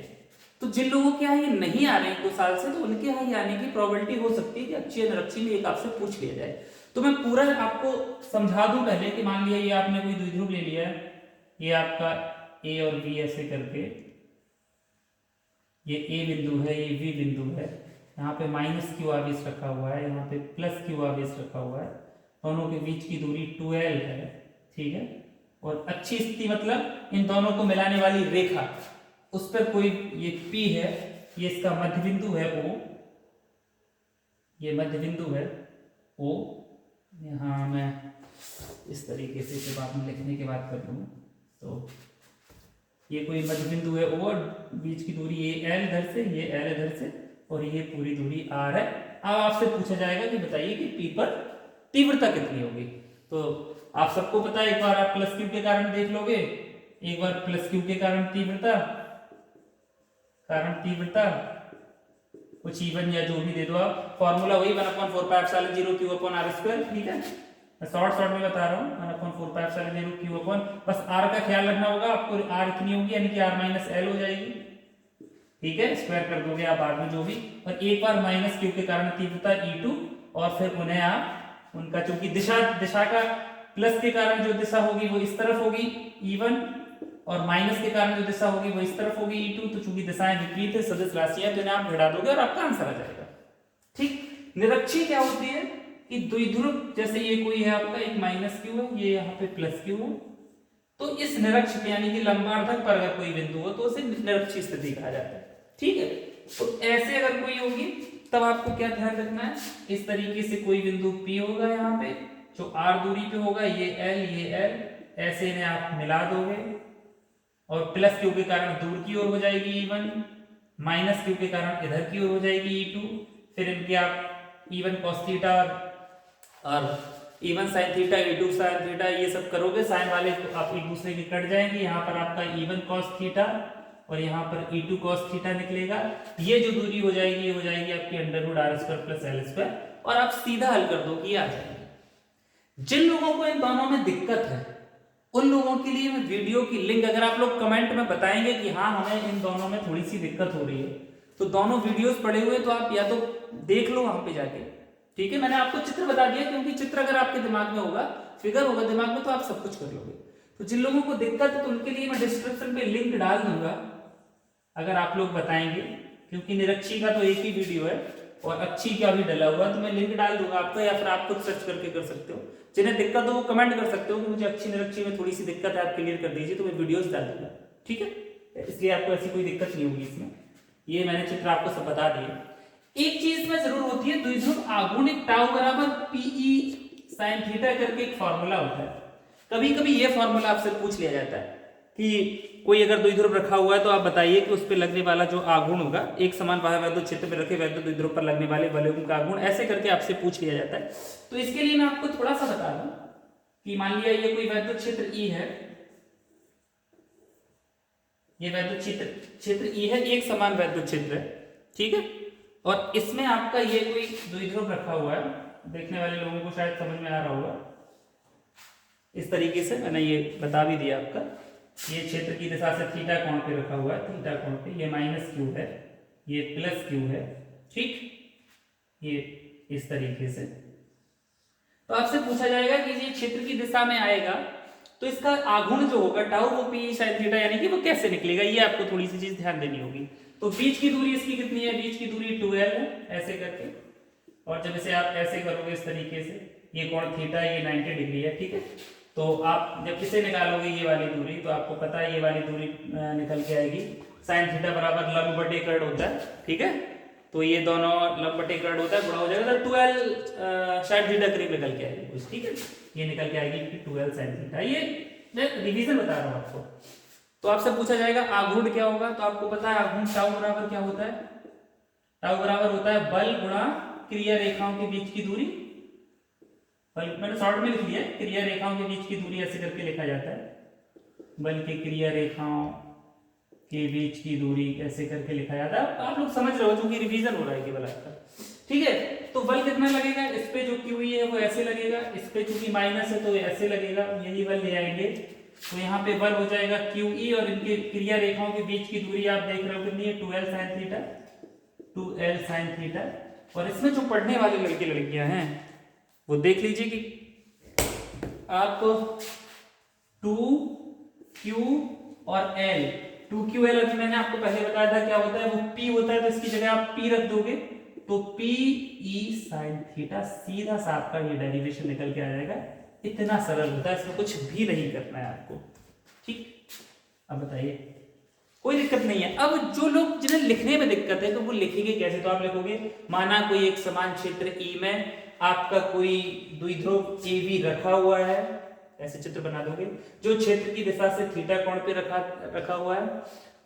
तो जिन लोगों के यहाँ ये नहीं आ रहे हैं 2 साल से, तो उनके यहाँ ये आने की प्रोबेबिलिटी हो सकती है कि अक्षीय निरक्षीय में एक आपसे पूछ लिया जाए। तो मैं पूरा आपको समझा दूं पहले कि मान लिया ये आपने कोई द्विध्रुव ले लिया है, ये आपका ए और बी ऐसे करके, ये ए बिंदु है, ये बी बिंदु है, यहाँ पे -q आवेश रखा हुआ है, यहाँ पे +q आवेश रखा हुआ है, दोनों के बीच की दूरी 12 है, ठीक है। और अच्छी स्थिति मतलब इन दोनों को मिलाने वाली रेखा, उस पर कोई ये P है, ये इसका मध्य बिंदु है O, ये मध्य बिंदु है O। यहाँ मैं इस तरीके से इसे बाद में लिखने के बाद कर लूँ, तो ये कोई मध्य बिंदु है O और बीच की दूरी ये L इधर से, ये L इधर से, और ये पूरी दूरी R है। अब आपसे पूछा जाएगा कि बताइए कि P पर तीव्रता कितनी होगी। तो आप सबको पता है, एक बार आप प्लस क्यू के कारण देख लोगे, एक बार प्लस क्यू के कारण तीव्रता कुछ इवन या जो भी दे दो आप, फॉर्मूला वही 1/4πε0 ठीक है, मैं शॉर्ट में बता रहा हूँ, 1/4πε0 बस R का ख्याल रखना होगा आपको, R इतनी होगी यानी कि R माइनस L हो जाएगी, ठीक है, स्क्वायर कर दोगे आप बाद में जो भी। और एक बार माइनस क्यू के कारण तीव्रता E2, और फिर उन्हें आप उनका चूंकि दिशा का प्लस के कारण जो दिशा होगी वो इस तरफ होगी E1, और माइनस के कारण जो दिशा होगी वो इस तरफ होगी E2, तो चूंकि दिशाएं विपरीत है, सदिश राशियां, तो इन्हें आप भिड़ा दोगे और आपका आंसर आ जाएगा। ठीक, निरक्षी क्या होती है कि द्विध्रुव, जैसे ये कोई है आपका एक माइनस क्यू है, ये यहाँ पे प्लस क्यू है, तो इस निरक्ष पे यानी कि लंबार्धक पर अगर कोई बिंदु हो तो उसे निरक्षी स्थिति कहा जाता है। ठीक है, तो ऐसे अगर कोई होगी तब आपको क्या ध्यान रखना है, इस तरीके से कोई बिंदु P होगा यहाँ पे जो R दूरी पे होगा, ये L, ऐसे इन्हें आप मिला दोगे, और प्लस क्यू के कारण दूर की ओर हो जाएगी E1, माइनस क्यू के कारण इधर की ओर हो जाएगी E2, फिर इनके आप E1 cos थीटा और E1 sin theta, E2 sin theta, ये सब करोगे, साइन वाले आप एक दूसरे के कट जाएंगे, यहाँ पर आपका E1 cos थीटा और यहाँ पर E2 cos थीटा निकलेगा, ये जो दूरी हो जाएगी ये हो जाएगी आपकी √r² प्लस l², और आप सीधा हल कर दो कि आ जाएगी। जिन लोगों को इन दोनों में दिक्कत है उन लोगों के लिए मैं वीडियो की लिंक, अगर आप लोग कमेंट में बताएंगे कि हाँ हमें इन दोनों में थोड़ी सी दिक्कत हो रही है, तो दोनों वीडियोस पड़े हुए तो आप या तो देख लो वहां पे जाके, ठीक है। मैंने आपको चित्र बता दिया, क्योंकि चित्र अगर आपके दिमाग में होगा, फिगर होगा दिमाग में, तो आप सब कुछ कर लोगे। तो जिन लोगों को दिक्कत है तो उनके लिए मैं डिस्क्रिप्शन पे लिंक डाल दूंगा, अगर आप लोग बताएंगे, क्योंकि निरक्षी का तो एक ही वीडियो है और अच्छी का भी डला हुआ, तो मैं लिंक डाल दूंगा आपको, या फिर आप खुद सर्च करके कर सकते हो। जिन्हें दिक्कत हो वो कमेंट कर सकते हो कि मुझे अच्छी निरक्षी में थोड़ी सी दिक्कत है, आप क्लियर कर दीजिए, तो मैं वीडियोस डाल दूंगा, ठीक है। इसलिए आपको ऐसी कोई दिक्कत नहीं होगी इसमें, ये मैंने चित्र आपको सब बता दिए। एक चीज में जरूर होती है, द्विध्रुव आघूर्णिक टाउ बराबर PE sin थीटा करके एक फॉर्मूला होता है। कभी कभी ये फॉर्मूला आपसे पूछ लिया जाता है कि कोई अगर द्विध्रुव रखा हुआ है तो आप बताइए कि उस पर लगने वाला जो आघूर्ण होगा, एक समान बाह्य वैद्युत क्षेत्र में रखे वैद्युत द्विध्रुव पर लगने वाले वलयों का आघूर्ण, ऐसे करके आपसे पूछ लिया जाता है। तो इसके लिए मैं आपको थोड़ा सा बता दूं कि मान लिया ये कोई वैद्युत क्षेत्र E है, ये वैद्युत क्षेत्र E है, एक समान वैद्युत क्षेत्र है, ठीक है। और इसमें आपका ये कोई द्विध्रुव रखा हुआ है, देखने वाले लोगों को शायद समझ में आ रहा होगा, इस तरीके से मैंने ये बता भी दिया आपका। ये क्षेत्र की दिशा से थीटा कोण पे रखा हुआ है, थीटा कोण पे, ये माइनस क्यू है, ये प्लस क्यू है, ठीक, ये इस तरीके से। तो आपसे पूछा जाएगा कि ये क्षेत्र की दिशा में आएगा तो इसका आघूर्ण जो होगा टाउ, वो PE sin थीटा यानी कि वो कैसे निकलेगा, ये आपको थोड़ी सी चीज ध्यान देनी होगी। तो बीच की दूरी इसकी कितनी है, बीच की दूरी 2L है, ऐसे करके, और जब इसे आप ऐसे करोगे इस तरीके से, ये कोण थीटा, ये 90 डिग्री है, ठीक है। तो आप जब इसे निकालोगे ये वाली दूरी, तो आपको पता है ये वाली दूरी निकल के आएगी, sin थीटा बराबर लंब बटे कर्ण होता है, ठीक है। तो ये दोनों लंब बटे कर्ण होता है, गुणा हो जाएगा तो 12 sin थीटा करीब निकल के आएगी कुछ, ठीक है। ये निकल के आएगी 12 sin थीटा, ये मैं रिवीजन बता रहा हूँ आपको। तो आपसे पूछा जाएगा आघूर्ण क्या होगा, तो आपको पता है आघूर्ण टाउ बराबर क्या होता है, टाउ बराबर होता है बल गुणा क्रिया रेखाओं के बीच की दूरी। मैंने शॉर्ट में लिख लिया, क्रिया रेखाओं के बीच की दूरी ऐसे करके लिखा जाता है, बल के क्रिया रेखाओं के बीच की दूरी ऐसे करके लिखा जाता है। आप लोग समझ रहे हो क्योंकि रिवीजन हो रहा है केवल आपका, ठीक है। तो बल कितना लगेगा, इस पे जो की हुई है वो ऐसे लगेगा, इस पे चूंकि माइनस है तो ऐसे लगेगा, यही बल ले आएंगे, तो यहाँ पे बल हो जाएगा QE, और इनके क्रिया रेखाओं के बीच की दूरी आप देख रहे हो कितनी है, 2L sin theta, 2L sin theta. और इसमें जो पढ़ने वाले लड़के लड़कियां हैं वो देख लीजिए कि आप 2Q और L, 2QL अभी मैंने आपको पहले बताया था क्या होता है, वो P होता है, तो इसकी जगह आप P रख दोगे तो PE sin थीटा, सीधा सा आपका ये डेरिवेशन निकल के आ जाएगा, इतना सरल होता है, इसमें कुछ भी नहीं करना है आपको। ठीक, अब बताइए, कोई दिक्कत नहीं है। अब जो लोग जिन्हें लिखने में दिक्कत है तो वो लिखेंगे कैसे? तो आप लिखोगे, माना कोई एक समान क्षेत्र ई में आपका कोई द्विध्रुव ए बी रखा हुआ है, ऐसे चित्र बना दोगे, जो क्षेत्र की दिशा से थीटा कोण पे रखा हुआ है,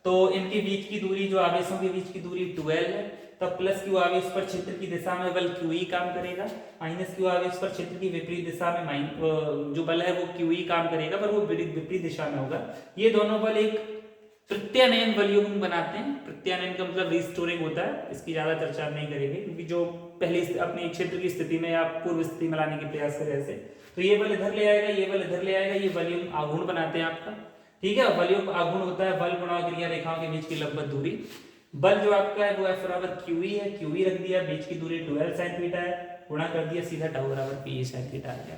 तो इनके बीच की दूरी, जो आवेशों के बीच की दूरी 12 है, तब प्लस क्यू आवेश पर क्षेत्र की दिशा में बल क्यू ई काम करेगा, माइनस क्यू आवेश पर क्षेत्र की विपरीत दिशा में जो बल है वो क्यू ई काम करेगा, पर वो विपरीत दिशा में होगा। ये दोनों बल एक प्रत्यानयन बलयुग्म बनाते हैं। प्रत्यानयन का मतलब रिस्टोरिंग होता है, इसकी ज्यादा चर्चा नहीं करेंगे, क्योंकि जो पहले अपने क्षेत्र की स्थिति में या पूर्व स्थिति में लाने के प्रयास करे ऐसे, तो ये बल इधर ले आएगा, ये बल इधर ले आएगा, ये बलयुग्म आघूर्ण बनाते हैं आपका। ठीक है, बलयुग्म आघूर्ण होता है बल गुणा क्रिया रेखाओं के बीच की लंबवत दूरी। बल जो आपका है वो F बराबर QE है, QE रख दिया, बीच की दूरी 12 sin थीटा है, गुणा कर दिया, सीधा टाउ बराबर PE sin थीटा आ गया।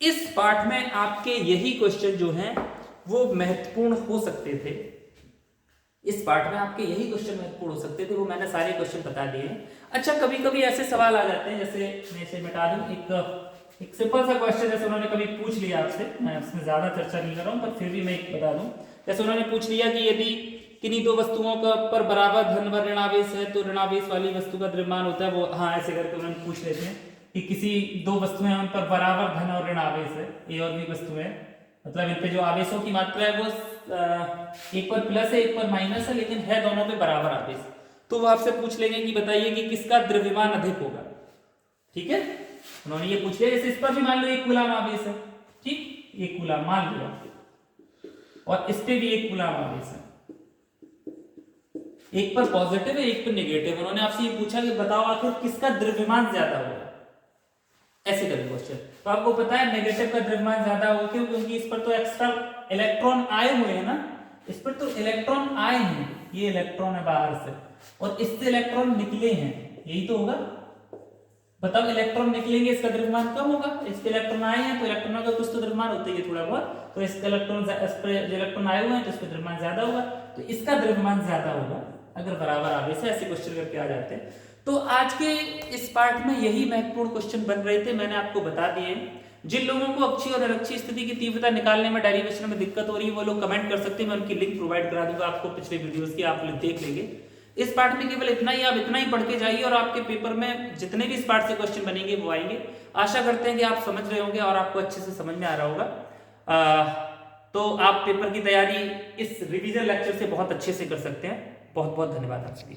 इस पार्ट में आपके यही क्वेश्चन जो हैं वो महत्वपूर्ण हो सकते थे। इस पार्ट में आपके यही क्वेश्चन महत्वपूर्ण हो सकते थे, वो मैंने सारे क्वेश्चन बता दिए। अच्छा, कभी कभी ऐसे सवाल आ जाते हैं, जैसे मैं इसे मिटा दूं, एक सिंपल सा क्वेश्चन जैसे उन्होंने कभी पूछ लिया आपसे, मैं इसमें ज्यादा चर्चा नहीं कर रहा हूं, पर फिर भी मैं एक बता दूं। जैसे उन्होंने पूछ लिया कि यदि किन्हीं दो वस्तुओं का पर बराबर धन व ऋणावेश है तो ऋणावेश वाली वस्तु का द्रव्यमान होता है वो, हाँ ऐसे करके उन्होंने पूछ लेते हैं कि किसी दो वस्तुएं उन पर बराबर धन और ऋण आवेश है, ए और बी वस्तुएं, मतलब इन पे जो आवेशों की मात्रा है वो एक पर प्लस है एक पर माइनस है, लेकिन है दोनों पे बराबर आवेश, तो वो आपसे पूछ लेंगे कि बताइए कि किसका द्रव्यमान अधिक होगा। ठीक है, उन्होंने ये पूछ लिया। जैसे इस पर भी मान लो 1 कूलाम आवेश है, ठीक, 1 कूलाम मान लिया, और इस पे भी 1 कूलाम आवेश है, एक पर पॉजिटिव है एक पर नेगेटिव। उन्होंने आपसे ये पूछा कि बताओ आखिर किसका द्रव्यमान ज्यादा होगा, ऐसे करें क्वेश्चन। तो आपको पता है नेगेटिव का द्रव्यमान ज्यादा होगा, क्यों? क्योंकि इस पर तो एक्स्ट्रा इलेक्ट्रॉन आए हुए हैं ना, इस पर तो इलेक्ट्रॉन आए हैं, ये इलेक्ट्रॉन है बाहर से और इससे इलेक्ट्रॉन निकले हैं, यही तो होगा। बताओ, इलेक्ट्रॉन निकलेंगे इसका द्रव्यमान कम होगा, इस पे इलेक्ट्रॉन आए हैं तो इलेक्ट्रॉनों का कुछ तो द्रव्यमान होता है थोड़ा बहुत, तो इसका इलेक्ट्रॉन आए हुए हैं तो इस पे द्रव्यमान ज्यादा होगा, तो इसका द्रव्यमान ज्यादा होगा अगर बराबर आवेश है। ऐसे क्वेश्चन करके आ जाते हैं। तो आज के इस पार्ट में यही महत्वपूर्ण क्वेश्चन बन रहे थे, मैंने आपको बता दिए। जिन लोगों को अक्षीय और निरक्षीय स्थिति की तीव्रता निकालने में डेरिवेशन में दिक्कत हो रही है वो लोग कमेंट कर सकते हैं, मैं उनकी लिंक प्रोवाइड करा दूंगा आपको पिछले वीडियोस की, आप देख लेंगे। इस पार्ट में केवल इतना ही, आप इतना ही पढ़ के जाइए और आपके पेपर में जितने भी इस पार्ट से क्वेश्चन बनेंगे वो आएंगे। आशा करते हैं कि आप समझ रहे होंगे और आपको अच्छे से समझ में आ रहा होगा। तो आप पेपर की तैयारी इस रिवीजन लेक्चर से बहुत अच्छे से कर सकते हैं। बहुत बहुत धन्यवाद आप सभी।